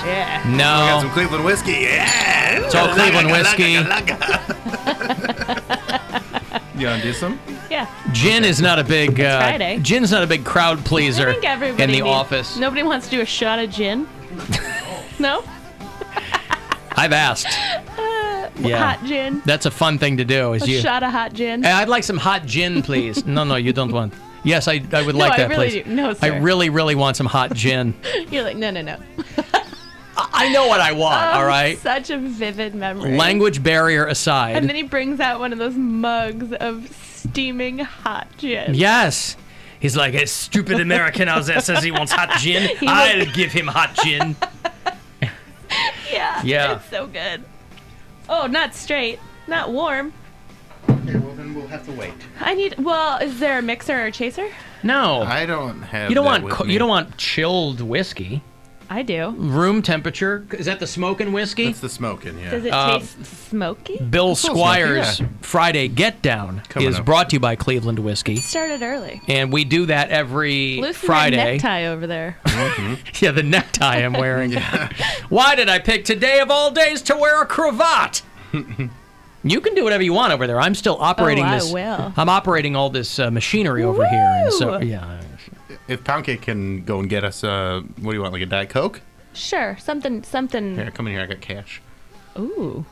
Yeah. No. We got some Cleveland whiskey. Yeah. It's all Cleveland whiskey. You want to do some? Yeah. Gin is not a big. Friday. Gin's not a big crowd pleaser I think everybody in the needs- office. Nobody wants to do a shot of gin. No? I've asked. Yeah. Hot gin. That's a fun thing to do. Is A you? shot of hot gin. I'd like some hot gin, please. No, you don't want. Yes, I would like that, I really please. do. No, sir. I really want some hot gin. You're like, no. I know what I want. All right. Such a vivid memory. Language barrier aside. And then he brings out one of those mugs of steaming hot gin. Yes. He's like, a stupid American out there says he wants hot gin. I'll give him hot gin. Yeah. It's so good. Oh, not straight. Not warm. Okay, well then we'll have to wait. Is there a mixer or a chaser? No. I don't have. You don't that want with me. you don't want chilled whiskey. I do. Room temperature. Is that the smoking whiskey? That's the smoking. Yeah. Does it taste smoky? Bill Squire's smoky, Friday Get Down Coming is up. brought to you by Cleveland Whiskey. Started early. And we do that every Loosen Friday. that necktie over there. Yeah, the necktie I'm wearing. Why did I pick today of all days to wear a cravat? You can do whatever you want over there. I'm still operating I this. will. I'm operating all this machinery over here. And so, Woo! yeah. If Poundcake can go and get us, what do you want, like a Diet Coke? Sure. Something. Here, come in here. I got cash. Ooh.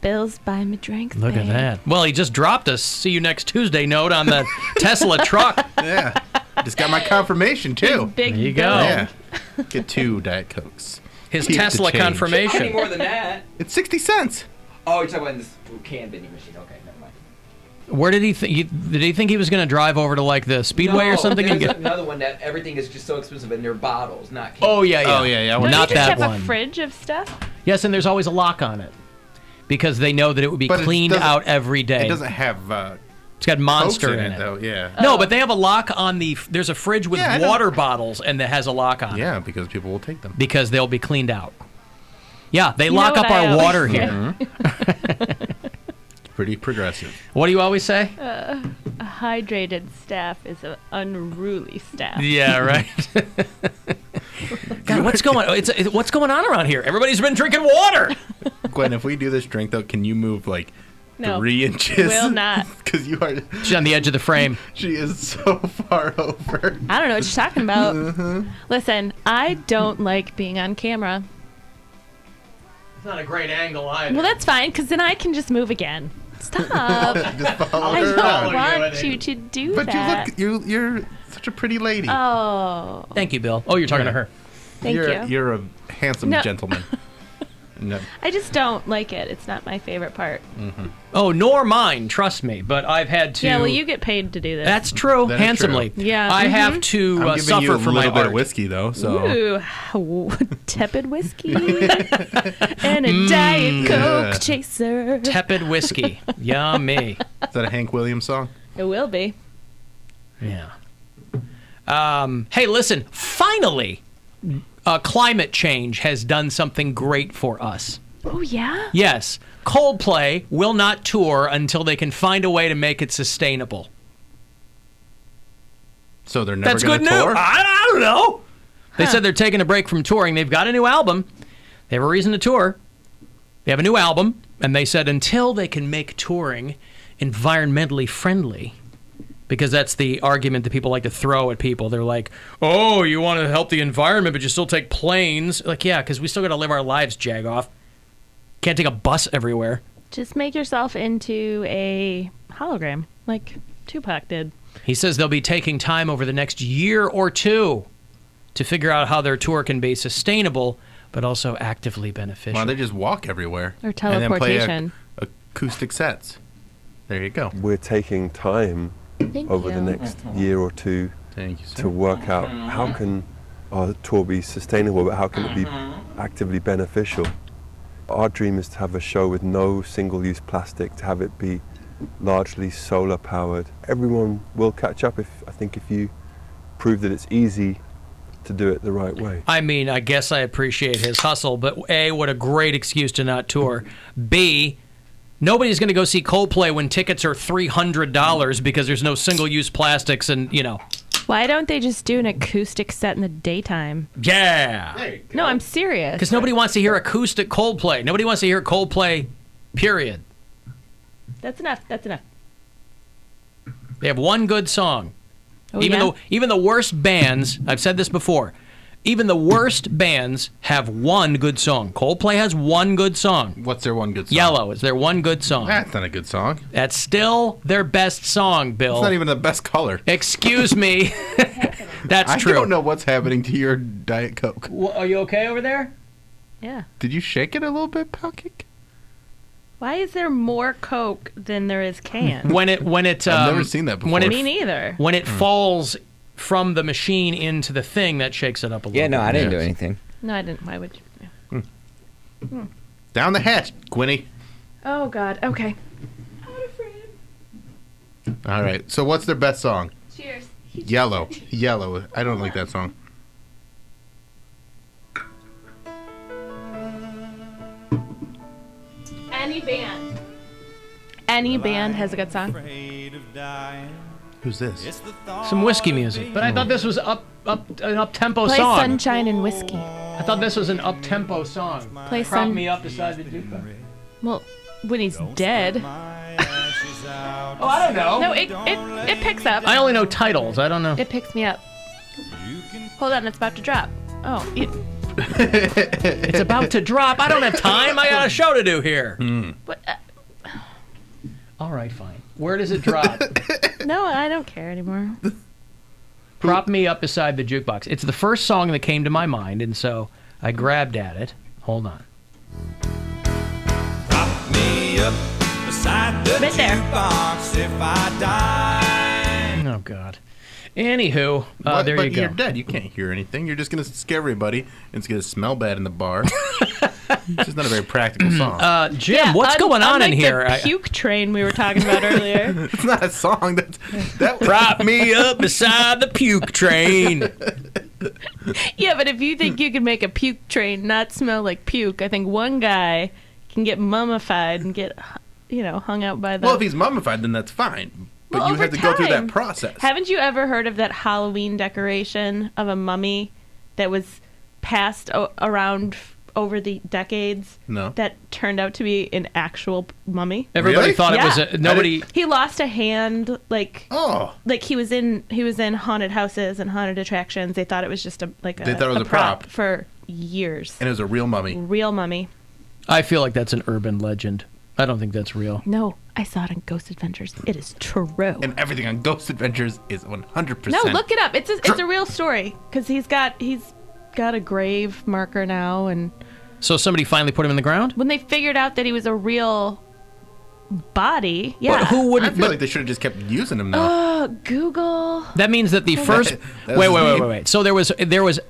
Bill's buy me drinks. Look at that. Well, he just dropped a see you next Tuesday note on the Tesla truck. Yeah. Just got my confirmation, too. Big There you Bill. go. Yeah. Get 2 Diet Cokes. His Keep the Tesla change. Any confirmation. more than that? It's 60 cents. Oh, you're talking about in this can vending machine. Okay, never mind. Where did he think? Did he think he was going to drive over to like the Speedway or something and There's get? another one that everything is just so expensive and they're bottles, not cans. Oh yeah. Oh, yeah. Don't Not you just that have one. a fridge of stuff? Yes, and there's always a lock on it because they know that it would be But it cleaned doesn't- out every day. It doesn't have It's got Cokes Monster in in it, it. though. Yeah. No, but they have a lock on the. There's a fridge with Yeah, I know. water bottles, and that has a lock on it Yeah, because people will take them. because they'll be cleaned out. Yeah, they You know lock what up I our always water say? here. Pretty progressive. What do you always say? A hydrated staff is an unruly staff. Yeah, right. God, what's going? What's going on around here? Everybody's been drinking water. Gwen, if we do this drink, though, can you move like No. 3 inches? Will not. Because you are. She's on the edge of the frame. She is so far over. I don't know what you're talking about. Listen, I don't like being on camera. It's not a great angle either. Well, that's fine, because then I can just move again. Stop. Just follow I her don't around. want you to do But that. you're such a pretty lady. Oh, Thank you, Bill. Oh, you're talking to her. thank you're, you. You're a handsome No. gentleman. No. I just don't like it. It's not my favorite part. Oh, nor mine. Trust me. But I've had to. Yeah, well, you get paid to do this. That's true. That is handsomely. true. Yeah, I mhm. have to I'm giving suffer you a for my little bit art. of whiskey, though. So Ooh, tepid whiskey and a Diet Coke chaser. Tepid whiskey. Yummy. is that a Hank Williams song? It will be. Yeah. Hey, listen. Finally, climate change has done something great for us. Oh, yeah? Yes, Coldplay will not tour until they can find a way to make it sustainable. So they're never That's going good to news. tour? I don't know. They said they're taking a break from touring. They've got a new album. They have a reason to tour. They have a new album, and they said until they can make touring environmentally friendly, because that's the argument that people like to throw at people. They're like, oh, you want to help the environment, but you still take planes. Like, yeah, because we still got to live our lives, Jagoff. Can't take a bus everywhere. Just make yourself into a hologram, like Tupac did. He says they'll be taking time over the next year or two to figure out how their tour can be sustainable, but also actively beneficial. Why don't they just walk everywhere? Or And then play teleportation. acoustic sets. There you go. We're taking time Thank over you. the next year or two Thank you, sir. to work out how can our tour be sustainable, but how can it be actively beneficial. Our dream is to have a show with no single-use plastic, to have it be largely solar powered. Everyone will catch up if you prove that it's easy to do it the right way. I mean, I guess I appreciate his hustle, but A, what a great excuse to not tour. B, nobody's going to go see Coldplay when tickets are $300 because there's no single-use plastics and, Why don't they just do an acoustic set in the daytime? Yeah. No, I'm serious. Because nobody wants to hear acoustic Coldplay. Nobody wants to hear Coldplay, period. That's enough. That's enough. They have one good song. Oh, yeah? Even the worst bands, I've said this before, even the worst bands have one good song. Coldplay has one good song. What's their one good song? Yellow is their one good song. That's not a good song. That's still their best song, Bill. It's not even the best color. Excuse me. That's true. I don't know what's happening to your Diet Coke. Are you okay over there? Yeah. Did you shake it a little bit, Poundcake? Why is there more Coke than there is cans? When it I've never seen that before. Me neither. When it falls from the machine into the thing, that shakes it up a little. Yeah, no, bit. I didn't do anything. No, I didn't. Why would you? Yeah. Down the hatch, Gwenny. Oh, God. Okay. All right. So what's their best song? Cheers. Yellow. Yellow. I don't like that song. Any band. Any band has a good song. Who's this? Some whiskey music. But I thought this was an up-tempo Play song. Sunshine and Whiskey. I thought this was an up-tempo song. Play Prop me up beside the jukebox. Well, when he's dead. Oh, I don't know. No, it picks up. I only know titles. I don't know. It picks me up. Hold on, it's about to drop. Oh, It's about to drop. I don't have time. I got a show to do here. but, All right, fine. Where does it drop? no, I don't care anymore. Prop me up beside the jukebox. It's the first song that came to my mind, and so I grabbed at it. Hold on. Prop me up beside the Right there. jukebox if I die. Oh, God. Anywho, What? there But you go. you're dead. You can't hear anything. You're just going to scare everybody, and it's going to smell bad in the bar. It's just not a very practical song. Jim, what's going on in unlike here? The puke train we were talking about earlier. It's not a song. That Prop me up beside the puke train. Yeah, but if you think you can make a puke train not smell like puke, I think one guy can get mummified and get, hung out by the... Well, if he's mummified, then that's fine. But Well, you over have to go through time. that process. Haven't you ever heard of that Halloween decoration of a mummy that was passed around over the decades? No. That turned out to be an actual mummy. Everybody Really? thought it was Yeah. nobody. He lost a hand, like Oh. he was in haunted houses and haunted attractions. They thought it was just a thought it was a prop. for years. And it was a real mummy. Real mummy. I feel like that's an urban legend. I don't think that's real. No, I saw it on Ghost Adventures. It is true. And everything on Ghost Adventures is 100%. No, look it up. It's a real story because he's got a grave marker now, and So somebody finally put him in the ground? when they figured out that he was a real body, yeah. But who I wouldn't? feel But like they should have just kept using him now. Oh, Google. that means that the first. That was Wait. So there was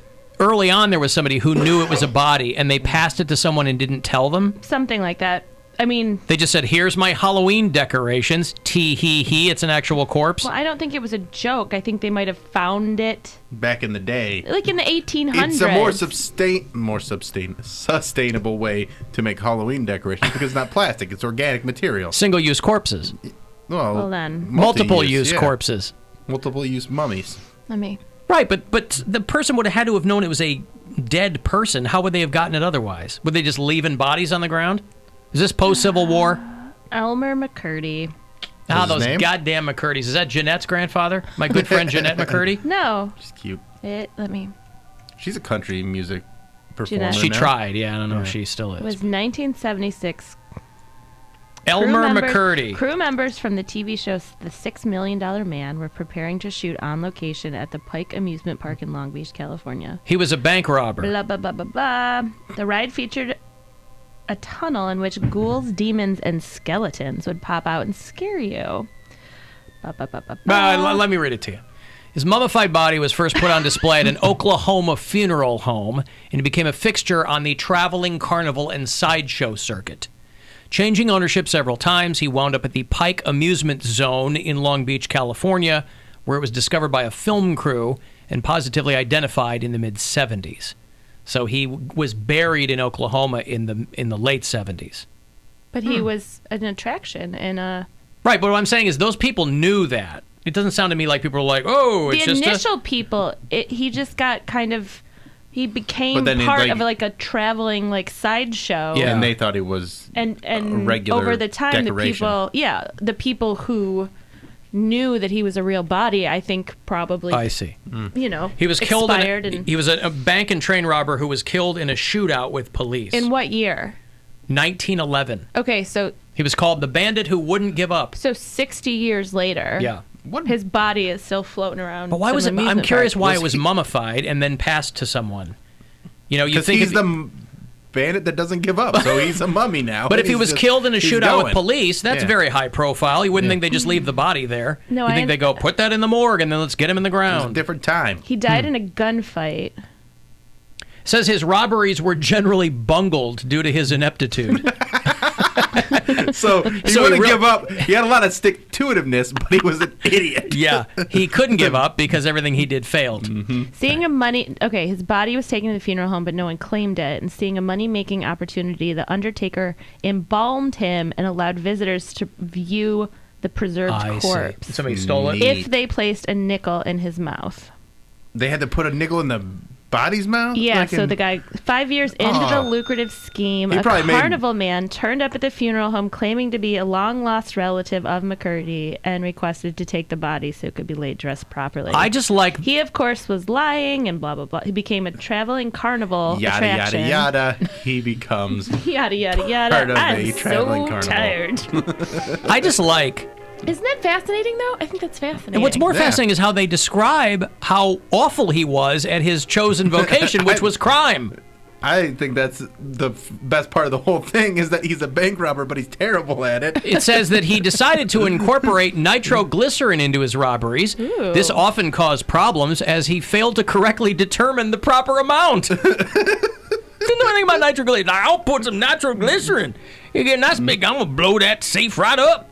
early on there was somebody who knew it was a body and they passed it to someone and didn't tell them. Something like that. I mean, They just said, "Here's my Halloween decorations." Tee hee hee. It's an actual corpse. well, I don't think it was a joke. I think they might have found it Back in the day. like in the 1800s. It's a more sustainable way to make Halloween decorations because it's not plastic; it's organic material. Single-use corpses. Well, then. Multiple-use yeah. corpses. Multiple-use mummies. Let me. Right, but the person would have had to have known it was a dead person. How would they have gotten it otherwise? Would they just leaving bodies on the ground? Is this post-Civil War? Elmer McCurdy. Ah, What's his those name? goddamn McCurdy's. Is that Jeanette's grandfather? My good friend Jeanette McCurdy? No. She's cute. Let me. She's a country music performer. Jeanette. She now. tried. Yeah, I don't know if she still It was is. 1976. Elmer McCurdy. Crew members from the TV show The $6 Million Man were preparing to shoot on location at the Pike Amusement Park in Long Beach, California. He was a bank robber. Blah, blah, blah, blah, blah. The ride featured a tunnel in which ghouls, demons, and skeletons would pop out and scare you. Blah, blah, blah, blah, blah. Let me read it to you. His mummified body was first put on display at an Oklahoma funeral home, and it became a fixture on the traveling carnival and sideshow circuit. Changing ownership several times, he wound up at the Pike Amusement Zone in Long Beach, California, where it was discovered by a film crew and positively identified in the mid-'70s. So he was buried in Oklahoma in the late 70s. But he was an attraction in a... Right, but what I'm saying is those people knew that. It doesn't sound to me like people are like, oh, The it's just initial people, he just got kind of, he became But then it, part like- of like a traveling like sideshow. Yeah. And they thought it was And a regular over the time, decoration. the people who knew that he was a real body, I think probably, I see. He was killed. expired. And He was a bank and train robber who was killed in a shootout with police. in what year? 1911. Okay, so He was called the bandit who wouldn't give up. 60 years later, Yeah. his body is still floating around. But why some was it? I'm amusement curious park. why Was it was he- mummified and then passed to someone. You Because think he's if- the bandit that doesn't give up, so he's a mummy now. But if he He's was just- killed in a he's shootout with going. police, that's Yeah. very high profile. You wouldn't think they just leave the body there. No, you I think they go put that in the morgue and then let's get him in the It was a ground. different time. He died in a gunfight. Says his robberies were generally bungled due to his ineptitude. So he So he wouldn't real- give up. He had a lot of stick-to-itiveness, but he was an idiot. Yeah, he couldn't give up because everything he did failed. Seeing a money, okay, his body was taken to the funeral home, but no one claimed it. And seeing a money-making opportunity, the undertaker embalmed him and allowed visitors to view the preserved I corpse see. Somebody stole it. Neat. if they placed a nickel in his mouth. They had to put a nickel in the body's mouth? Yeah, Like so in- the guy, 5 years into the Oh. lucrative scheme, He a probably made- carnival man turned up at the funeral home claiming to be a long-lost relative of McCurdy and requested to take the body so it could be laid dressed properly. I just like He, of course, was lying and blah, blah, blah. He became a traveling carnival Yada, attraction. yada, yada. He becomes... Yada, yada, yada. Part of I'm a so traveling carnival. tired. I just like. Isn't that fascinating, though? I think that's fascinating. And what's more Yeah. fascinating is how they describe how awful he was at his chosen vocation, which was crime. I think that's the best part of the whole thing is that he's a bank robber, but he's terrible at it. It says that he decided to incorporate nitroglycerin into his robberies. Ooh. This often caused problems as he failed to correctly determine the proper amount. Didn't know anything about nitroglycerin. I'll put some nitroglycerin. You get nice big, I'm going to blow that safe right up.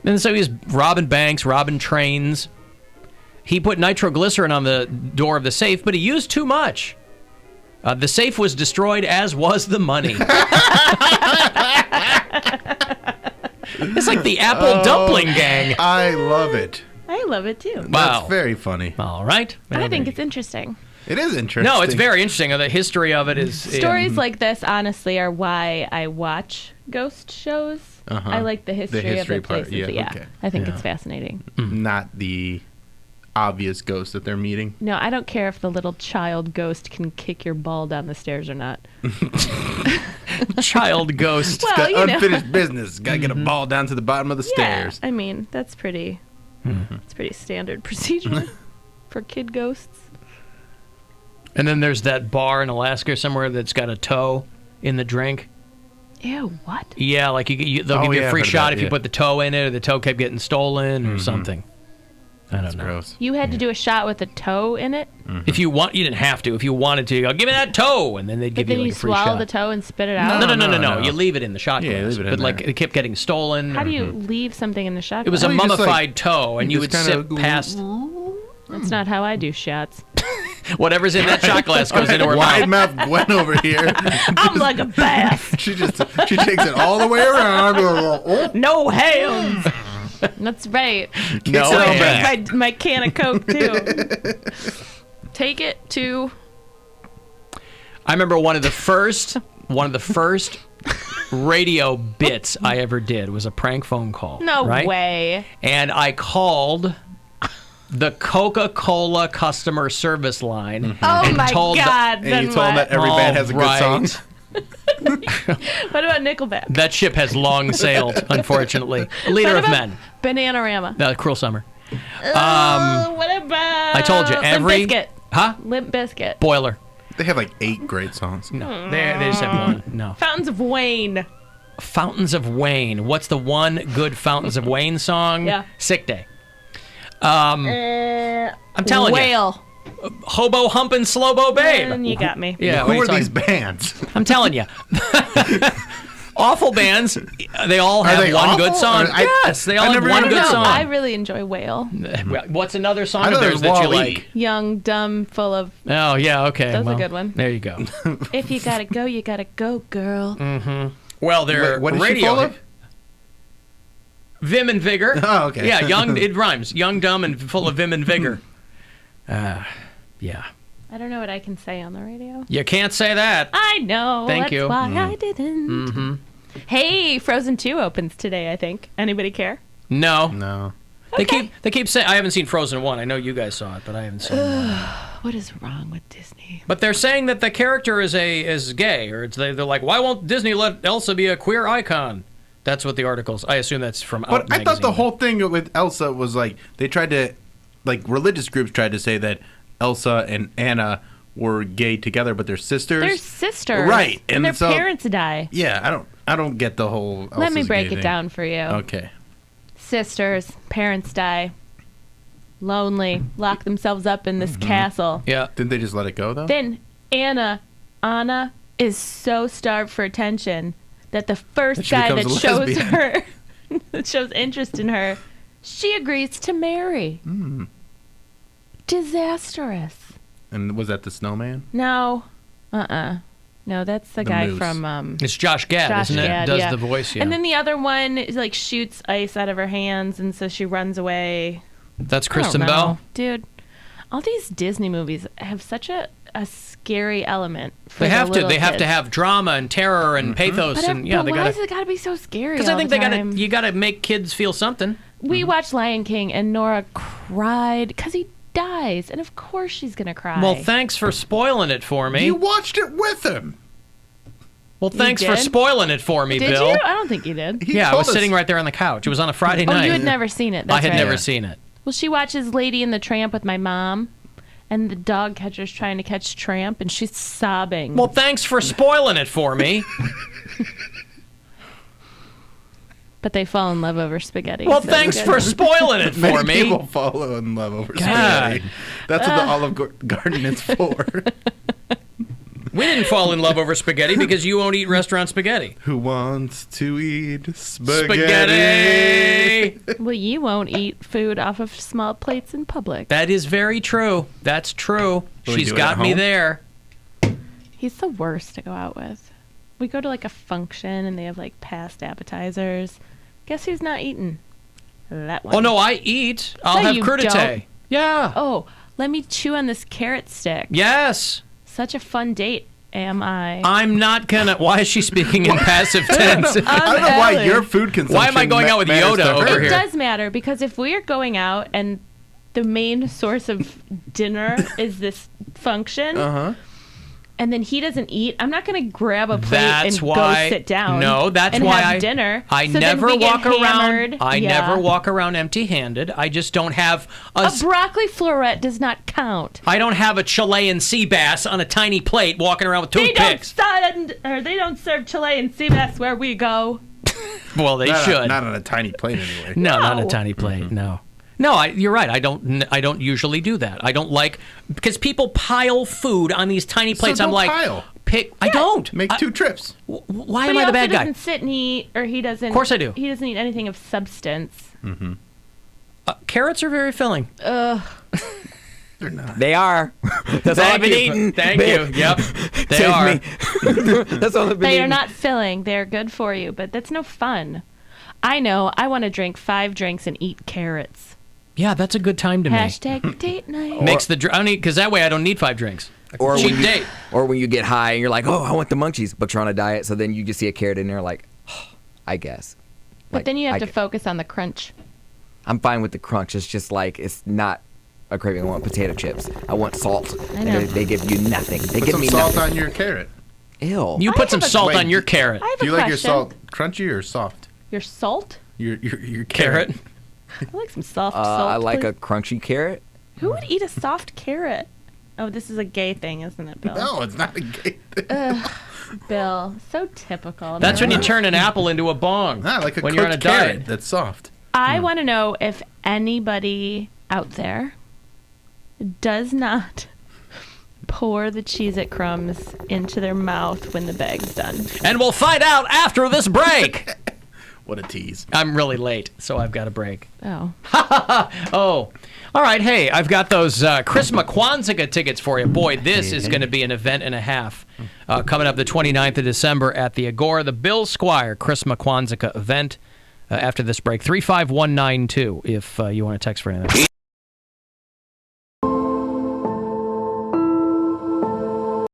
And so he's robbing banks, robbing trains. He put nitroglycerin on the door of the safe, but he used too much. The safe was destroyed, as was the money. It's like the apple dumpling gang. I love it. I love it, too. Wow. That's very funny. All right. I think it's interesting. It is interesting. No, it's very interesting. The history of it is... Stories like this, honestly, are why I watch ghost shows. Uh-huh. I like the history, history of the part, places. yeah, okay. I think it's fascinating. not the obvious ghost that they're meeting. No, I don't care if the little child ghost can kick your ball down the stairs or not. child ghost. Well, Got you know. unfinished business. Got to get a ball down to the bottom of the stairs. Yeah, I mean, that's pretty. It's pretty standard procedure for kid ghosts. And then there's that bar in Alaska somewhere that's got a toe in the drink. Ew, what? Yeah, like they'll Oh, give you yeah, a I've free heard shot about if it, you yeah. put the toe in it, or the toe kept getting stolen, or something. I don't know. Gross. You had to do a shot with a toe in it, If you want, you didn't have to. If you wanted to, you go, give me that toe, and then they'd but give then you you like a free swallow shot. the toe and spit it out. No. No. You leave it in the shot Yeah, glass. leave it in but like there. it kept getting stolen. How or- do you leave something in the shot? It was a Well, you just, mummified like, toe, and you would just sip kinda- past That's not how I do shots. whatever's in that shot glass goes into her Wide mouth. mouth Gwen over here. I'm like a bath. She takes it all the way around. No hands. That's right. No, it all I back. drink my can of Coke too. Take it to. I remember one of the first radio bits I ever did was a prank phone call. No right? way. And I called the Coca-Cola customer service line. Oh and my told the- God. And then you told him what? that every band has a good All song. right. What about Nickelback? That ship has long sailed, unfortunately. Leader What of about men. Bananarama. Cruel Summer. What about? I told you, every... Limp Bizkit. Huh? Limp Bizkit. Boiler. They have like 8 great songs. No, they just have one. No. Fountains of Wayne. Fountains of Wayne. What's the one good Fountains of Wayne song? Yeah. Sick Day. I'm telling you. Whale. Hobo Humpin' Slowbo Babe. And you got me. Yeah, Who what are you these talking- bands? I'm telling you. Awful bands. They all have they one awful? good song. Or Yes, they all I have never one even good No, song. I really enjoy Whale. Well, what's another song I of thought it theirs was that you Wall-E. like? Young, dumb, full of. Oh, yeah, okay. That's a well, good one. There you go. If you gotta go, you gotta go, girl. Well, they're Wait, what is she radio. full of? Vim and vigor. Oh, okay. Yeah, young. It rhymes. Young, dumb, and full of vim and vigor. Yeah. I don't know what I can say on the radio. You can't say that. I know. Thank that's you. why I didn't. Mm-hmm. Hey, Frozen 2 opens today, I think. Anybody care? No. No. They keep saying, I haven't seen Frozen 1. I know you guys saw it, but I haven't seen it. What is wrong with Disney? But they're saying that the character is gay, or they're like, why won't Disney let Elsa be a queer icon? That's what the articles. I assume that's from. But I thought the whole thing with Elsa was like they tried to, like religious groups tried to say that Elsa and Anna were gay together, but they're sisters. They're sisters, right? And their parents die. Yeah, I don't get the whole. Elsa's Let me break gay it thing. down for you. Okay. Sisters, parents die. Lonely, lock themselves up in this castle. Yeah. Didn't they just let it go though? Then Anna is so starved for attention that the first She guy becomes that a shows lesbian. her, that shows interest in her, she agrees to marry. Disastrous. And was that the snowman? No, no, that's the guy moose. from It's Josh Gad, Josh isn't it? Gad, Does yeah. the voice? Yeah. And then the other one is like shoots ice out of her hands, and so she runs away. That's I don't Kristen know. Bell. Dude, all these Disney movies have such a scary element. For They the have to. little They have to kids. have drama and terror and pathos, But, and yeah, but they why gotta. does it gotta be so scary? Because I all think the they gotta. time? You gotta make kids feel something. We watched Lion King, and Nora cried because he dies, and of course she's gonna cry. Well, thanks for spoiling it for me. You watched it with him. Well, thanks You for did? spoiling it for me, Did Bill. you? I don't think you did. He Yeah, I told was us. sitting right there on the couch. It was on a Friday Oh, night. you had never seen it. That's I had right. never seen it. Well, she watches Lady and the Tramp with my mom, and the dog catcher's trying to catch Tramp, and she's sobbing. Well, thanks for spoiling it for me. But they fall in love over spaghetti. Well, so thanks good. for spoiling it for Many me. people fall in love over God. spaghetti. That's what the Olive Garden is for. We didn't fall in love over spaghetti because you won't eat restaurant spaghetti. Who wants to eat spaghetti? Spaghetti. Well, you won't eat food off of small plates in public. That is very true. That's true. Will we She's do it got at me home? there. He's the worst to go out with. We go to like a function, and they have like past appetizers. Guess who's not eating? That one. Oh no, I eat. I'll No, have you crudité. don't. Yeah. Oh, let me chew on this carrot stick. Yes. Such a fun date, am I? I'm not gonna. Why is she speaking in passive tense? I don't know why Ellie. your food consumption. Why am I going out with matters Yoda to over her. It here? does matter, because if we are going out and the main source of dinner is this function, and then he doesn't eat, I'm not going to grab a plate That's and why. go sit down. No, that's and why have I dinner. I So then never we get walk around. hammered. I Yeah. never walk around empty-handed. I just don't have A broccoli floret does not count. I don't have a Chilean sea bass on a tiny plate walking around with toothpicks. They don't serve Chilean sea bass where we go. Well, they Not should. not on a tiny plate anyway. No, not a No. tiny plate. No. No, you're right. I don't usually do that. I don't like because people pile food on these tiny plates. So I'm don't like, pile. I don't. Make 2 trips. Why But am he I also the bad guy? doesn't sit and eat, or he doesn't. Of course I do. He doesn't eat anything of substance. Carrots are very filling. They are. That's all I've been eating. Thank you. Yep. They Save are. me. That's all I've been They eating. are not filling. They're good for you, but that's no fun. I know. I want to drink 5 drinks and eat carrots. Yeah, that's a good time to me. Hashtag date night. Makes the I don't need because that way I don't need 5 drinks. Or Cheap when you, date. or when you get high and you're like, oh, I want the munchies, but you're on a diet, so then you just see a carrot in there, like, oh, I guess. But Like, then you have I to gu- focus on the crunch. I'm fine with the crunch. It's just like it's not a craving. I want potato chips. I want salt. I know. And they give you nothing. They Put give some me salt nothing. on your carrot. Ew. You put some have a- salt Wait, on your carrot. I have Do a you like your question. salt crunchy or soft? Your salt? Your Carrot. I like some soft salt. I like please. a crunchy carrot. Who would eat a soft carrot? Oh, this is a gay thing, isn't it, Bill? No, it's not a gay thing. Bill, so typical. That's when you Remember? turn an apple into a bong. Not like a when cooked you're on a carrot diet. that's soft. I want to know if anybody out there does not pour the Cheez-It crumbs into their mouth when the bag's done. And we'll find out after this break. What a tease. I'm really late, so I've got a break. Oh. Oh, all right. Hey, I've got those Chris McQuanzica tickets for you. Boy, this is going to be an event and a half. Coming up the 29th of December at the Agora, the Bill Squire Chris McQuanzica event. after this break. 35192 if you want to text for anything.